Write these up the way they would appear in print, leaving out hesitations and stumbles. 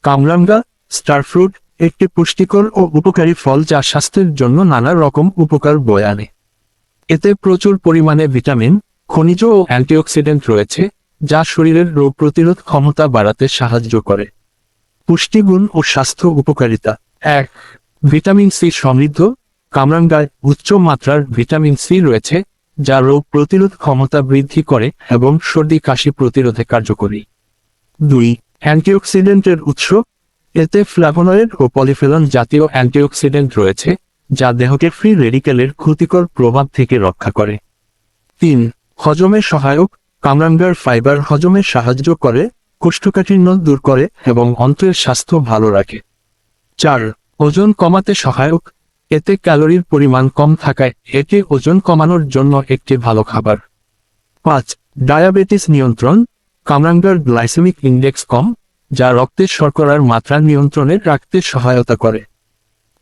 কামরাঙ্গা star fruit একটি পুষ্টিকর ও উপকারী ফল যা স্বাস্থ্যের জন্য নানা রকম উপকার বয়ে আনে। এতে প্রচুর পরিমাণে ভিটামিন, খনিজ ও অ্যান্টিঅক্সিডেন্ট রয়েছে, যা শরীরের রোগ প্রতিরোধ ক্ষমতা বাড়াতে সাহায্য করে। পুষ্টিগুণ ও স্বাস্থ্য উপকারিতা। ১. ভিটামিন সি সমৃদ্ধ। কামরাঙ্গায় উচ্চ মাত্রার ভিটামিন সি রয়েছে, যা রোগ প্রতিরোধ ক্ষমতা বৃদ্ধি করে এবং সর্দি কাশি প্রতিরোধে কার্যকরী। ২. অ্যান্টিঅক্সিডেন্টের উৎস। এতে ফ্ল্যাভোনয়েড ও পলিফেনল জাতীয় অ্যান্টিঅক্সিডেন্ট রয়েছে, যা দেহকে ফ্রি রেডিক্যালের ক্ষতিকর প্রভাব থেকে রক্ষা করে। ৩. হজমে সহায়ক। কামরাঙ্গার ফাইবার হজমে সাহায্য করে, কোষ্ঠকাঠিন্য দূর করে এবং অন্ত্রের স্বাস্থ্য ভালো রাখে। ৪. ওজন কমাতে সহায়ক। এতে ক্যালোরির পরিমাণ কম থাকায় এটি ওজন কমানোর জন্য একটি ভালো খাবার। ৫. ডায়াবেটিস নিয়ন্ত্রণ। কামরাঙ্গার গ্লাইসেমিক ইন্ডেক্স কম, যা রক্তে শর্করার মাত্রা নিয়ন্ত্রণে রাখতে সহায়তা করে।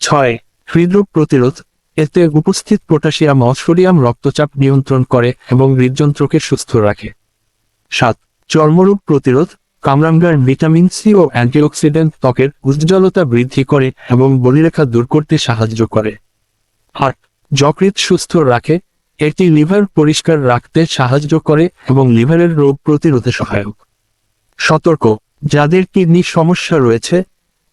৬. হৃদরোগ প্রতিরোধ। এতে উপস্থিত পটাশিয়াম ও সোডিয়াম রক্তচাপ নিয়ন্ত্রণ করে এবং হৃদযন্ত্রকে সুস্থ রাখে। ৭. চর্মরোগ প্রতিরোধ। কামরাঙ্গার ভিটামিন সি ও অ্যান্টিঅক্সিডেন্ট ত্বকের উজ্জ্বলতা বৃদ্ধি করে এবং বলিরেখা দূর করতে সাহায্য করে। ৮. যকৃৎ সুস্থ রাখে। এটি লিভার পরিষ্কার রাখতে সাহায্য করে এবং লিভারের রোগ প্রতিরোধে সহায়ক। সতর্ক: যাদের কিডনি সমস্যা রয়েছে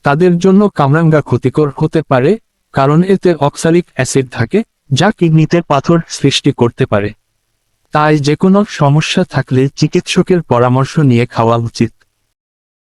তাদের জন্য কামরাঙ্গা ক্ষতিকর হতে পারে, কারণ এতে অক্সালিক অ্যাসিড থাকে, যা কিডনিতে পাথর সৃষ্টি করতে পারে। তাই যেকোনো সমস্যা থাকলে চিকিৎসকের পরামর্শ নিয়ে খাওয়া উচিত।